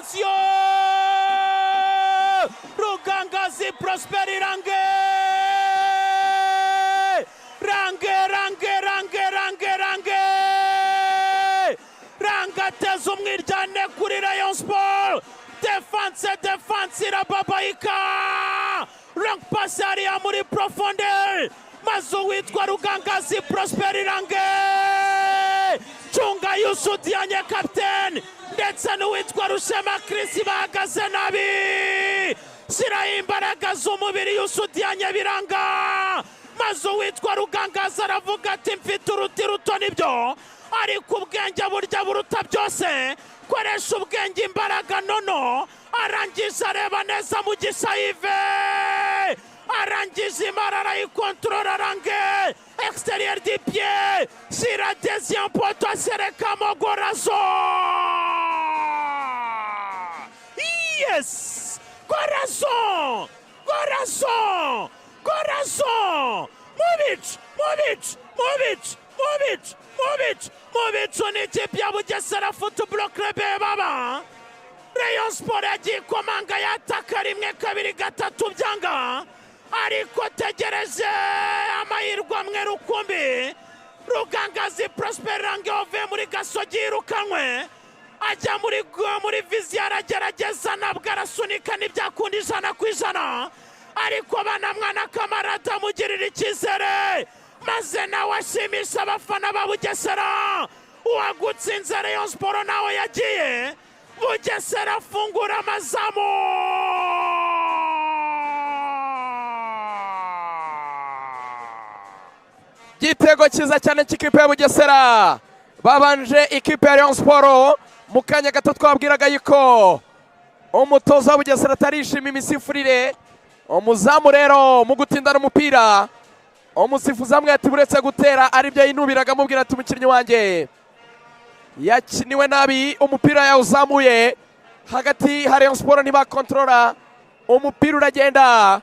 Attention! Rugangazi Prosperi Range! Range! Rangateza umwiryane kuri Rayon Sport! Defense irababaika! Rank pass hariya muri profondeur! Mazu witwa Rugangazi Prosperi Range! Chunga Yusudianye captain! Ndetse n'uwitwa Rushema Chris bahagaze nabi! Shyira imbaraga z'umubiri Yusudianye biranga! Mazu witwa Rugangazi aravuga ati mfite uruti ruto nibyo! Ariko ubwenge burya buruta byose! Koresha ubwenge imbaraga nono! Arangije areba neza Mugisha Yves! Arangije imara arayikontorora Range! Extérieur du pied! Sur la deuxième poteau, asereka Mogorazo! Yes! Corazon! Mubicu ni ikipe ya Bugesera Football Club baba! Rayon Sport yagiye komanga yataka rimwe kabiri gatatu byanga! Ariko tegereje amahirwe amwe rukumbi! Rugangazi Prosperi Range ove muri Gasogi yirukanwe! Ajya muri viziyo aragerageza nabwo arasunika ntibyakunda 100%! Ariko banamwana kamarada mugirira icyizere! Maze nawe ashimisha abafana ba Bugesera! Uwagutsinze Rayon Sport nawe yagiye! Bugesera afungura amazamu! Igitego cyiza cyane cy'ikipe ya Bugesera! Babanje ikipe ya Rayon Sport mu kanya gato twabwiraga yuko umutoza wa Bugesera atarishima imisifurire. Umuzamu rero mu gutindana umupira umusifuzi amwe ati buretse gutera aribyo yinubiraga amubwira ati umukinnyi wanjye yakiniwe nabi, umupira yawuzamuye hagati ha Rayon Sport ntibakontorora, umupira uragenda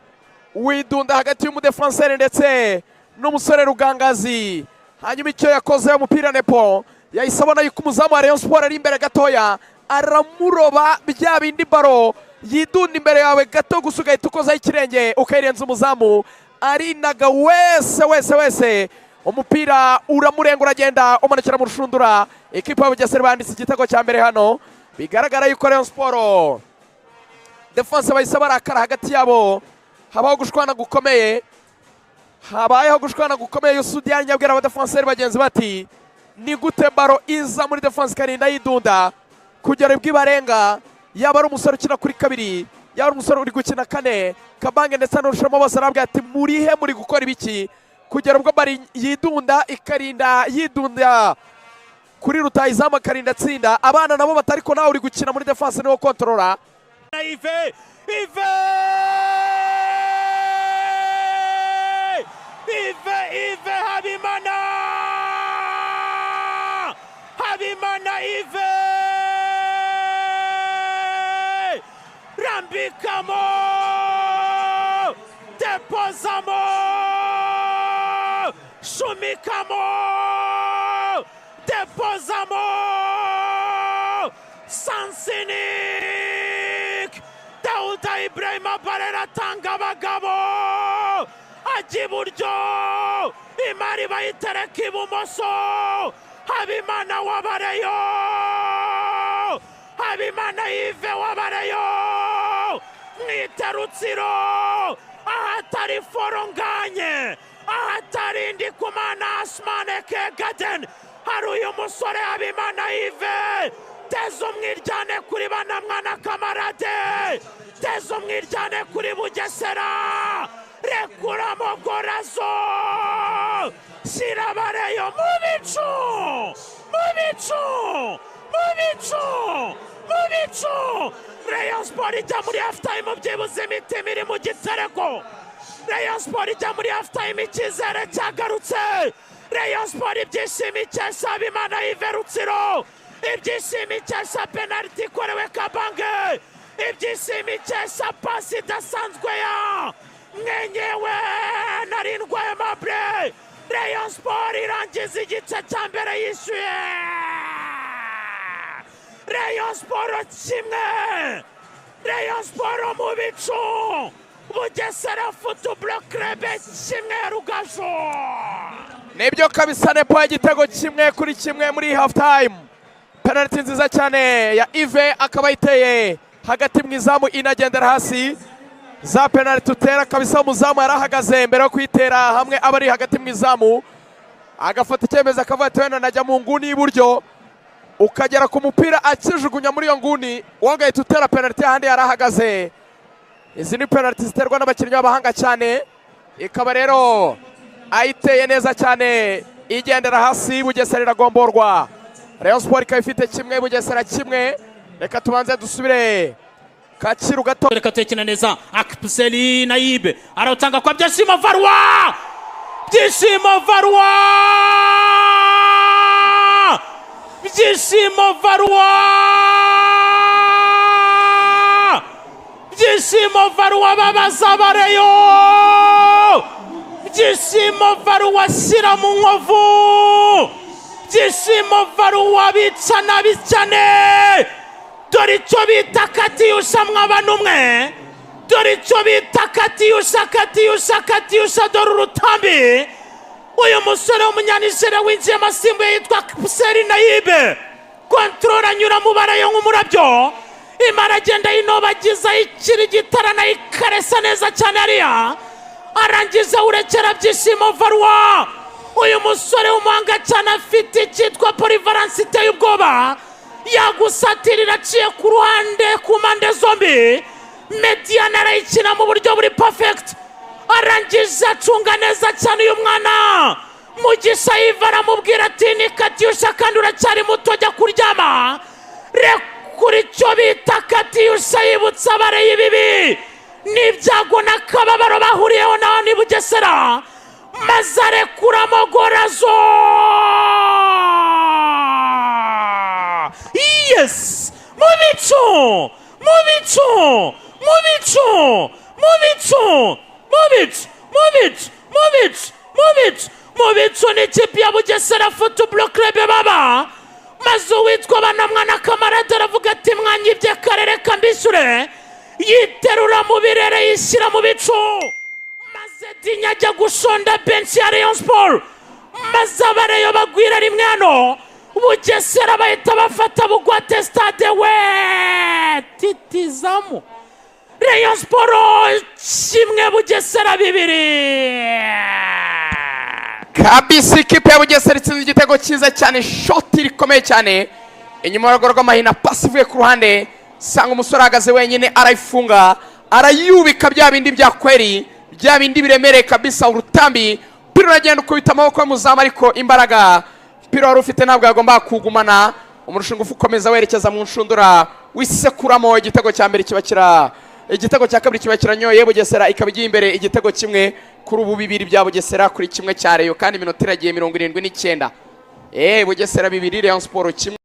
widunda hagati y'umudefenseri ndetse n'umusore Rugangazi. Hanyuma icyo yakoze umupira nepo yahise abona yuko umuzamu wa Rayon Sport ari imbere gatoya, aramuroba bya bindi baro yidunda imbere yawe gato gusa ugahita ukozaho ikirenge ukayirenza umuzamu, arinaga wese umupira uramurenga uragenda umanukira mu rushundura. Ikipe ya Bugesera banditse igitego cya mbere hano, bigaragara yuko Rayon Sport defense bahise barakara hagati yabo, habayeho gushwana gukomeye. Yusudianye abwira abadefenseri bagenzi bati ni gute baro iza muri defense karinda yidunda kugera bw'ibarenga, yaba ari umusore ukina kuri kabiri, yaba ari umusore uri gukina kane, Kabange ndetse n'urushamo bose arabwira ati murihe muri gukora ibiki, kugera ubwo bari yidunda ikarinda yidunda kuri rutayizamu akarinda tsinda. Abana nabo batariko nawe uri gukina muri defense niwo kontrola. Yves Habimana Yves rambikamo deposamo shumikamo deposamo Sansinik Dauda Ibrahima Barera tanga abagabo ajya iburyo imari bayitereka ibumoso. Habimana wabareyo, Habimana Yves wabareyo mwiterutsiro ahatari foronganye, ahatari ndikumana Asmane Kegaden, hari uyu musore Habimana Yves. Tezo umwiryane kuri banamwana kamarade, tezo umwiryane kuri Bugesera, rekura Mogorazo, Shirabareyo Mubicu. Rayon Sport ijya muri half time byibuze imitima iri mu gitereko. Rayon Sport ijya muri half time icyizere cyagarutse. Rayon Sport ibyishimo ikesha Habimana Yves Rutsiro, ibyishimo ikesha penalty ikorewe Kabange, ibyishimo ikesha pasi idasanzwe ya mwenyewe narindwa Aimable. Rayon Sport irangiza igice cya mbere yishyuye Rayon Sport kimwe, Rayon Sport Mubicu, Bugesera Football Club kimwe Rugajo. Nibyo kabisa, nepo igitego kimwe kuri kimwe muri half time. Penalty nziza cyane ya Ive akaba iteye hagati mu izamu inagendera hasi. Za penalty utera kabisa, umuzamu yarahagaze mbere yo kwitera hamwe abari hagati mu izamu, agafata icyemezo akavuga ati wenda najya mu nguni y'iburyo, ukagera ku mupira akijugunya muri iyo nguni wagahita utera penalty ahandi yarahagaze. Izi ni penalty ziterwa n'abakinnyi b'abahanga cyane, ikaba rero ayiteye neza cyane igendera hasi. Bugesera iragomborwa, Rayon Sport ikaba ifite kimwe, Bugesera kimwe. Reka tubanze dusubire Kachiru gato. Reka tekina neza Akpseli Naibe arawutanga kwa Byishimo Varwa, Byishimo Varwa, Byishimo Varwa, Byishimo Varwa babaza bareyo, Byishimo Varwa shyira mu nkovu, Byishimo Varwa bica nabi cyane. Dore icyo bita Katiyusha mwabana umwe, dore icyo bita Katiyusha dore urutambi. Uyu musore w'umunyanijere winjiye amasimbuye yitwa Akpseli Naibe, kontrol anyura mu barayo nk'umurabyo, imara agenda yinobagiza ikiri gitarana ikaresa neza cyane ariya, arangiza urekera Byishimo Varwa. Uyu musore w'umuhanga cyane afite icyitwa polyvalence iteye ubwoba, yagusatirira aciye ku ruhande ku mpande zombi, Mediana arayikina mu buryo buri perfect, arangije acunga neza cyane uyu mwana. Mugisha Iva aramubwira ati ni Katiyusha kandi uracyari muto, jya kuryama. Rekura icyo bita Katiyusha yibutsa abareye ibibi n'ibyago n'akababaro bahuriyeho naho ni Bugesera, maze arekuramo gorazo. Yes! Mubicu! Mubicu! Mubicu! Mubicu! Mubicu! Mubicu! Mubicu! Mubicu! Mubicu ni ikipe ya Bugesera Football Club baba. Maze uwitwa Banamwana Kamarade aravuga ati mwanyibye karere kambishure, yiterura mu birere yishyira mu bicu, maze Dinya ajya gushonda bench ya Rayon Sport, maze abareyo bagwira rimwe hano. Bugesera bahita bafata bugwate stade we titizamu. Rayon Sport kimwe, Bugesera bibiri. Kabisi ikipe ya Bugesera itsinze igitego cyiza cyane, shot rikomeye cyane inyuma y'urugo rw'amahina, pasi ivuye ku ruhande, sanga umusore ahagaze wenyine arayifunga, arayubika bya bindi bya kweri, bya bindi biremereye kabisa, urutambi. Piro uragenda ukubita amaboko y'umuzamu, ariko imbaraga Piro wari ufite ntabwo yagomba kugumana. Umurushinga ukomeza werekeza mu nshundura, wisekuramo igitego cya mbere kibakira, igitego cya kabiri kibakira nyoye. Bugesera ikaba igiye imbere igitego kimwe kuri ubu bibiri bya Bugesera kuri kimwe cya Rayon, kandi iminota iragiye 79. Bugesera bibiri, Rayon Sport kimwe.